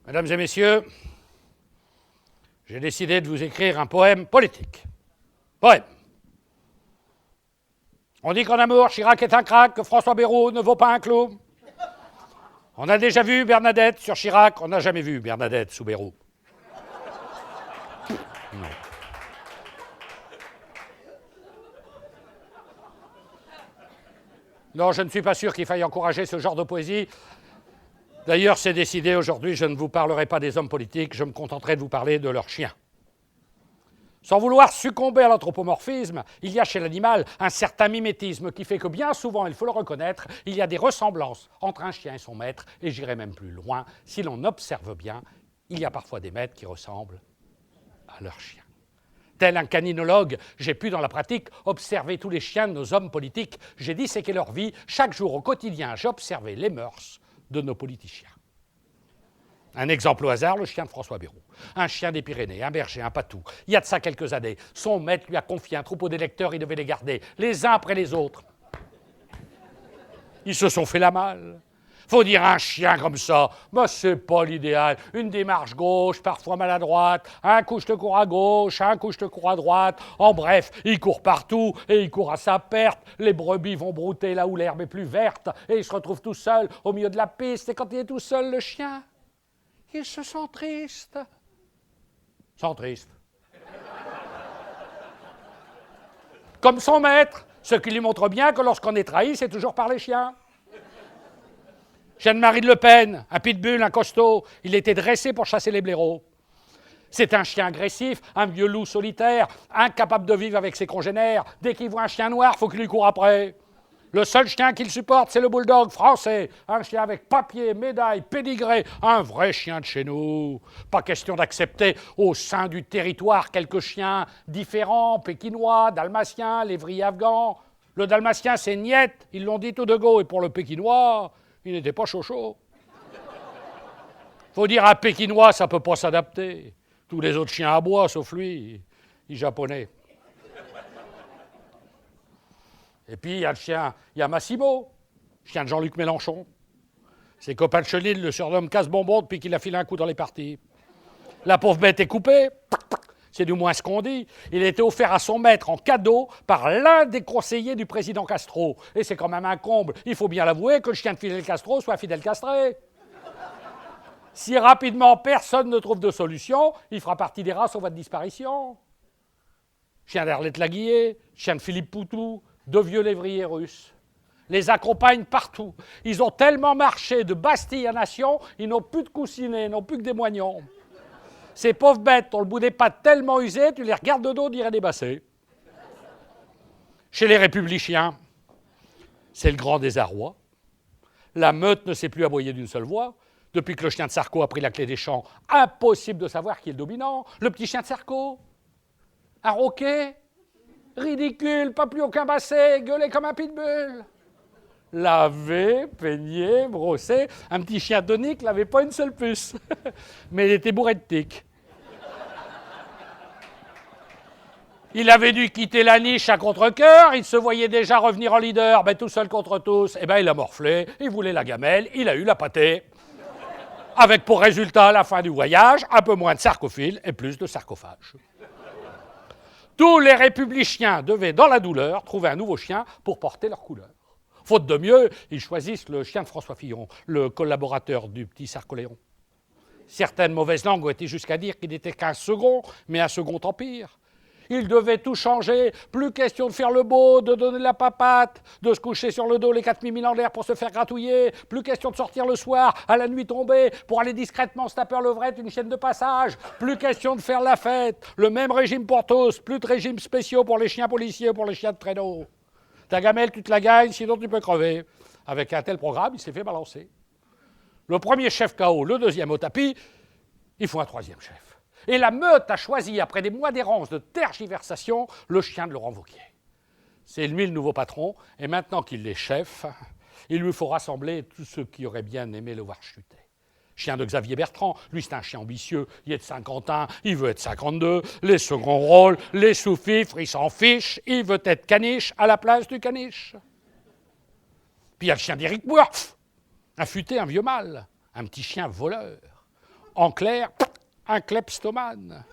Mesdames et messieurs, j'ai décidé de vous écrire un poème politique. Poème. On dit qu'en amour, Chirac est un crack, que François Bayrou ne vaut pas un clou. On a déjà vu Bernadette sur Chirac, on n'a jamais vu Bernadette sous Bayrou. Non. Non, je ne suis pas sûr qu'il faille encourager ce genre de poésie. D'ailleurs, c'est décidé, aujourd'hui, je ne vous parlerai pas des hommes politiques, je me contenterai de vous parler de leurs chiens. Sans vouloir succomber à l'anthropomorphisme, il y a chez l'animal un certain mimétisme qui fait que bien souvent, il faut le reconnaître, il y a des ressemblances entre un chien et son maître, et j'irai même plus loin, si l'on observe bien, il y a parfois des maîtres qui ressemblent à leurs chiens. Tel un caninologue, j'ai pu dans la pratique observer tous les chiens de nos hommes politiques, j'ai disséqué leur vie, chaque jour au quotidien, j'ai observé les mœurs de nos politiciens. Un exemple au hasard, le chien de François Bayrou. Un chien des Pyrénées, un berger, un patou. Il y a de ça quelques années, son maître lui a confié un troupeau d'électeurs, il devait les garder, les uns après les autres. Ils se sont fait la malle. Faut dire un chien comme ça, ben c'est pas l'idéal. Une démarche gauche, parfois maladroite, un coup je te cours à gauche, un coup je te cours à droite. En bref, il court partout et il court à sa perte. Les brebis vont brouter là où l'herbe est plus verte et il se retrouve tout seul au milieu de la piste. Et quand il est tout seul, le chien, il se sent triste. Sent triste. Comme son maître, ce qui lui montre bien que lorsqu'on est trahi, c'est toujours par les chiens. Chien de Marine Le Pen, un pitbull, un costaud, il était dressé pour chasser les blaireaux. C'est un chien agressif, un vieux loup solitaire, incapable de vivre avec ses congénères. Dès qu'il voit un chien noir, il faut qu'il lui court après. Le seul chien qu'il supporte, c'est le bulldog français. Un chien avec papier, médaille, pédigré, un vrai chien de chez nous. Pas question d'accepter au sein du territoire quelques chiens différents, pékinois, dalmatiens, lévriers afghans. Le dalmatien, c'est niette, ils l'ont dit tout de go, et pour le pékinois, il n'était pas chaud. Faut dire un pékinois, ça ne peut pas s'adapter. Tous les autres chiens aboient, sauf lui, il est japonais. Et puis, il y a le chien, il y a Massimo, chien de Jean-Luc Mélenchon. Ses copains de chenille le surnomment casse-bonbon depuis qu'il a filé un coup dans les parties. La pauvre bête est coupée, c'est du moins ce qu'on dit. Il a été offert à son maître en cadeau par l'un des conseillers du président Castro. Et c'est quand même un comble, il faut bien l'avouer, que le chien de Fidel Castro soit Fidel castré. Si rapidement personne ne trouve de solution, il fera partie des races en voie de disparition. Chien d'Arlette Laguiller, chien de Philippe Poutou, deux vieux lévriers russes. Les accompagnent partout. Ils ont tellement marché de Bastille à Nation, ils n'ont plus de coussinets, ils n'ont plus que des moignons. Ces pauvres bêtes ont le bout des pattes tellement usé, tu les regardes de dos, dirait des bassets. Chez les républicains, c'est le grand désarroi. La meute ne sait plus aboyer d'une seule voix. Depuis que le chien de Sarko a pris la clé des champs, impossible de savoir qui est le dominant. Le petit chien de Sarko, un roquet, ridicule, pas plus aucun basset, gueulé comme un pitbull. Lavé, peigné, brossé, un petit chien tonique n'avait pas une seule puce, mais il était bourré de tiques. Il avait dû quitter la niche à contre-cœur, il se voyait déjà revenir en leader, tout seul contre tous, il a morflé, il voulait la gamelle, il a eu la pâtée. Avec pour résultat, à la fin du voyage, un peu moins de sarcophiles et plus de sarcophages. Tous les républicains devaient, dans la douleur, trouver un nouveau chien pour porter leur couleur. Faute de mieux, ils choisissent le chien de François Fillon, le collaborateur du petit Sarcoléon. Certaines mauvaises langues ont été jusqu'à dire qu'il n'était qu'un second, mais un second empire. Il devait tout changer, plus question de faire le beau, de donner la papate, de se coucher sur le dos les 4000 en l'air pour se faire gratouiller, plus question de sortir le soir, à la nuit tombée, pour aller discrètement se taper à levrette une chaîne de passage, plus question de faire la fête, le même régime pour tous, plus de régimes spéciaux pour les chiens policiers ou pour les chiens de traîneau. Ta gamelle, tu te la gagnes, sinon tu peux crever. Avec un tel programme, il s'est fait balancer. Le premier chef KO, le deuxième au tapis, il faut un troisième chef. Et la meute a choisi, après des mois d'errance de tergiversation, le chien de Laurent Wauquiez. C'est lui le nouveau patron, et maintenant qu'il est chef, il lui faut rassembler tous ceux qui auraient bien aimé le voir chuter. Chien de Xavier Bertrand, lui c'est un chien ambitieux, il est de Saint-Quentin, il veut être 52, les seconds rôles, les sous-fifres, il s'en fiche, il veut être caniche à la place du caniche. Puis il y a le chien d'Éric Woerth, affûté, un vieux mâle, un petit chien voleur. En clair, un kleptomane.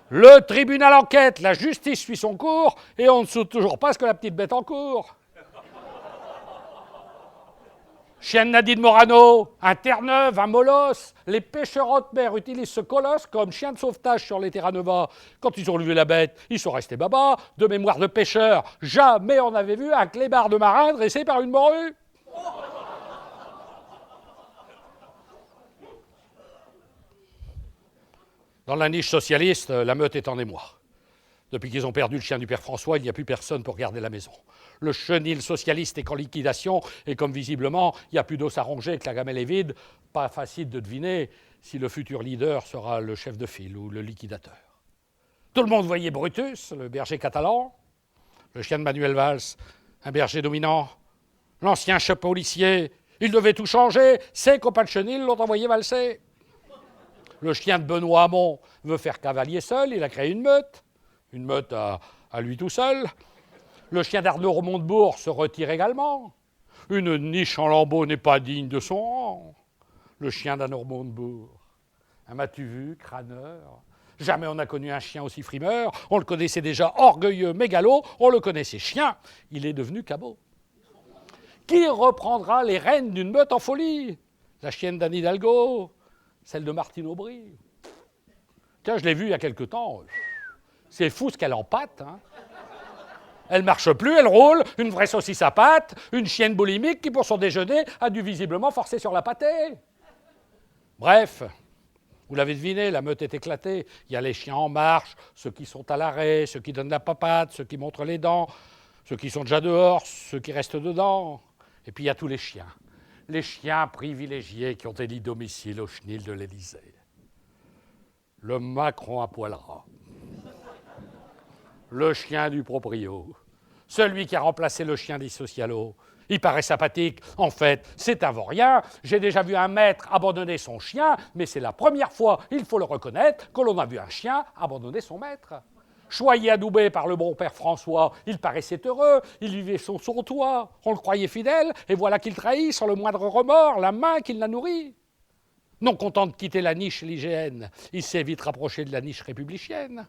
Le tribunal enquête, la justice suit son cours, et on ne sait toujours pas ce que la petite bête en court. Chien de Nadine Morano, un Terre-Neuve, un Molosse, les pêcheurs haute mer utilisent ce colosse comme chien de sauvetage sur les Terra Nova. Quand ils ont levé la bête, ils sont restés baba. De mémoire de pêcheurs, jamais on n'avait vu un clébard de marin dressé par une morue. Dans la niche socialiste, la meute est en émoi. Depuis qu'ils ont perdu le chien du père François, il n'y a plus personne pour garder la maison. Le chenil socialiste est en liquidation, et comme visiblement, il n'y a plus d'os à ronger, que la gamelle est vide, pas facile de deviner si le futur leader sera le chef de file ou le liquidateur. Tout le monde voyait Brutus, le berger catalan, le chien de Manuel Valls, un berger dominant, l'ancien chef policier. Il devait tout changer, ses copains de chenil l'ont envoyé valser. Le chien de Benoît Hamon veut faire cavalier seul, il a créé une meute à lui tout seul. Le chien d'Arnaud Montebourg se retire également. Une niche en lambeaux n'est pas digne de son rang. Le chien d'Arnaud Montebourg. Un m'as-tu vu, crâneur? Jamais on n'a connu un chien aussi frimeur. On le connaissait déjà orgueilleux, mégalo. On le connaissait chien. Il est devenu cabot. Qui reprendra les rênes d'une meute en folie? La chienne d'Anne Hidalgo? Celle de Martine Aubry? Tiens, je l'ai vue il y a quelque temps. C'est fou ce qu'elle empâte, hein. Elle marche plus, elle roule, une vraie saucisse à pâte, une chienne boulimique qui, pour son déjeuner, a dû visiblement forcer sur la pâtée. Bref, vous l'avez deviné, la meute est éclatée. Il y a les chiens en marche, ceux qui sont à l'arrêt, ceux qui donnent la papade, ceux qui montrent les dents, ceux qui sont déjà dehors, ceux qui restent dedans. Et puis il y a tous les chiens privilégiés qui ont élu domicile au chenil de l'Élysée. Le Macron à poil ras. Le chien du proprio, celui qui a remplacé le chien des socialos. Il paraît sympathique. En fait, c'est un vaurien. J'ai déjà vu un maître abandonner son chien, mais c'est la première fois, il faut le reconnaître, que l'on a vu un chien abandonner son maître. Choyé adoubé par le bon père François, il paraissait heureux, il vivait sur son toit, on le croyait fidèle, et voilà qu'il trahit sans le moindre remords la main qu'il l'a nourri. Non content de quitter la niche l'IGN, il s'est vite rapproché de la niche républicaine.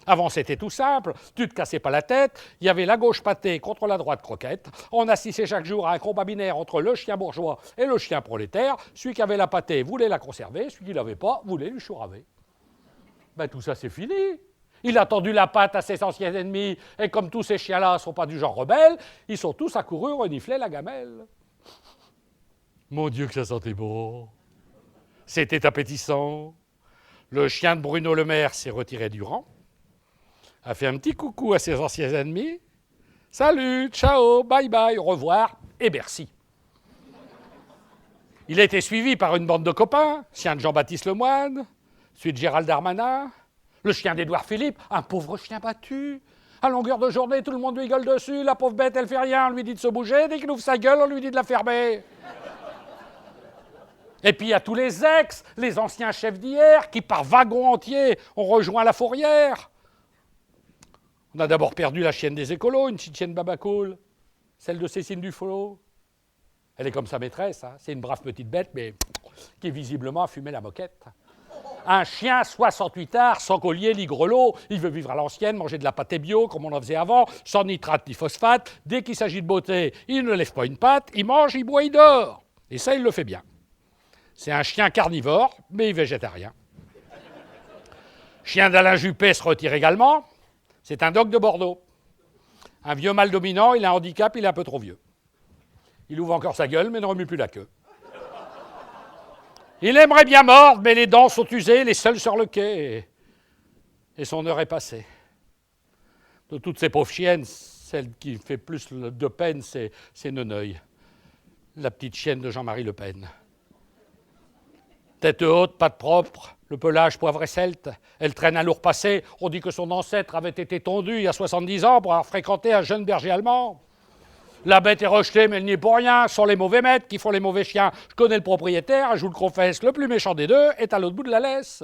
Avant, c'était tout simple, tu ne te cassais pas la tête, il y avait la gauche pâtée contre la droite croquette, on assistait chaque jour à un combat binaire entre le chien bourgeois et le chien prolétaire, celui qui avait la pâtée voulait la conserver, celui qui ne l'avait pas voulait lui chouraver. Ben tout ça c'est fini. Il a tendu la patte à ses anciens ennemis, et comme tous ces chiens-là ne sont pas du genre rebelle, ils sont tous accourus renifler la gamelle. Mon Dieu que ça sentait bon. C'était appétissant. Le chien de Bruno Le Maire s'est retiré du rang, a fait un petit coucou à ses anciens ennemis. Salut, ciao, bye bye, au revoir, et merci. Il a été suivi par une bande de copains, chien de Jean-Baptiste Lemoyne, celui de Gérald Darmanin, le chien d'Édouard Philippe, un pauvre chien battu. À longueur de journée, tout le monde lui gueule dessus, la pauvre bête, elle fait rien, on lui dit de se bouger, dès qu'il ouvre sa gueule, on lui dit de la fermer. Et puis il y a tous les ex, les anciens chefs d'hier, qui par wagon entier ont rejoint la fourrière. On a d'abord perdu la chienne des écolos, une petite chienne babacool, celle de Cécile Duflot. Elle est comme sa maîtresse, hein. C'est une brave petite bête, mais qui visiblement a fumé la moquette. Un chien 68 arts, sans collier ni grelot, il veut vivre à l'ancienne, manger de la pâté bio comme on en faisait avant, sans nitrate ni phosphate. Dès qu'il s'agit de beauté, il ne lève pas une patte, il mange, il boit, il dort. Et ça, il le fait bien. C'est un chien carnivore, mais végétarien. Chien d'Alain Juppé se retire également. C'est un dogue de Bordeaux. Un vieux mâle dominant, il a un handicap, il est un peu trop vieux. Il ouvre encore sa gueule, mais ne remue plus la queue. Il aimerait bien mordre, mais les dents sont usées, les seules sur le quai. Et son heure est passée. De toutes ces pauvres chiennes, celle qui fait plus de peine, c'est Neneuil, la petite chienne de Jean-Marie Le Pen. Tête haute, patte propre, le pelage poivre et celte. Elle traîne un lourd passé. On dit que son ancêtre avait été tondu il y a 70 ans pour avoir fréquenté un jeune berger allemand. La bête est rejetée, mais elle n'y est pour rien. Ce sont les mauvais maîtres qui font les mauvais chiens. Je connais le propriétaire, je vous le confesse, le plus méchant des deux est à l'autre bout de la laisse.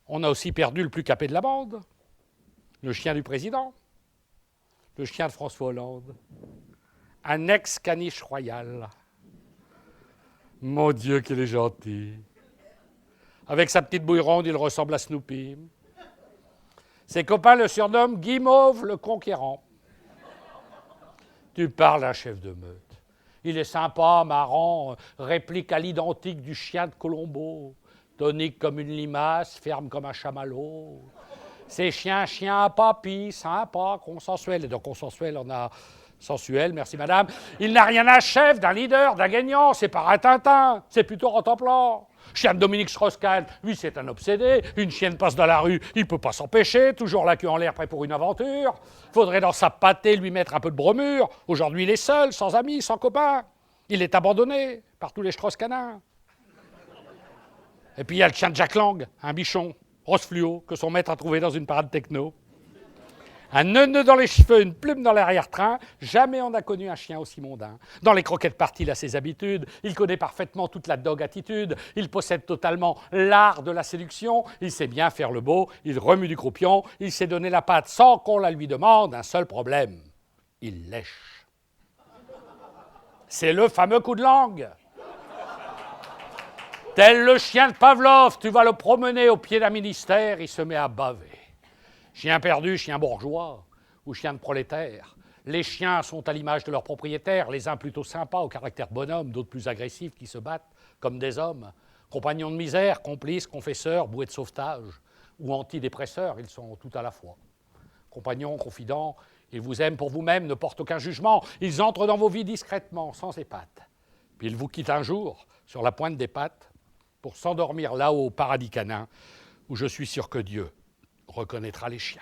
On a aussi perdu le plus capé de la bande, le chien du président, le chien de François Hollande, un ex-caniche royal. Mon Dieu, qu'il est gentil. Avec sa petite bouille ronde, il ressemble à Snoopy. Ses copains le surnomment Guimauve le Conquérant. Tu parles d'un chef de meute. Il est sympa, marrant, réplique à l'identique du chien de Colombo. Tonique comme une limace, ferme comme un chamallow. C'est chien, papy, sympa, consensuel. Et donc consensuel, on a sensuel, merci madame. Il n'a rien à chef, d'un leader, d'un gagnant, c'est pas un Tintin, c'est plutôt Rotemplan. Chien de Dominique Strauss-Kahn, lui c'est un obsédé, une chienne passe dans la rue, il peut pas s'empêcher, toujours la queue en l'air prêt pour une aventure. Faudrait dans sa pâtée lui mettre un peu de bromure. Aujourd'hui il est seul, sans amis, sans copains. Il est abandonné par tous les Strauss-Cahnins. Et puis il y a le chien de Jack Lang, un bichon, rose fluo, que son maître a trouvé dans une parade techno. Un nœud dans les cheveux, une plume dans l'arrière-train, jamais on n'a connu un chien aussi mondain. Dans les croquettes parties, il a ses habitudes, il connaît parfaitement toute la dog attitude, il possède totalement l'art de la séduction, il sait bien faire le beau, il remue du croupion, il sait donner la patte sans qu'on la lui demande, un seul problème, il lèche. C'est le fameux coup de langue. Tel le chien de Pavlov, tu vas le promener au pied d'un ministère, il se met à baver. Chien perdu, chien bourgeois ou chien de prolétaire. Les chiens sont à l'image de leurs propriétaires, les uns plutôt sympas, au caractère bonhomme, d'autres plus agressifs, qui se battent comme des hommes. Compagnons de misère, complices, confesseurs, bouées de sauvetage ou antidépresseurs, ils sont tout à la fois. Compagnons, confidents, ils vous aiment pour vous-même, ne portent aucun jugement, ils entrent dans vos vies discrètement, sans épates. Puis ils vous quittent un jour, sur la pointe des pattes, pour s'endormir là-haut au paradis canin, où je suis sûr que Dieu reconnaîtra les chiens.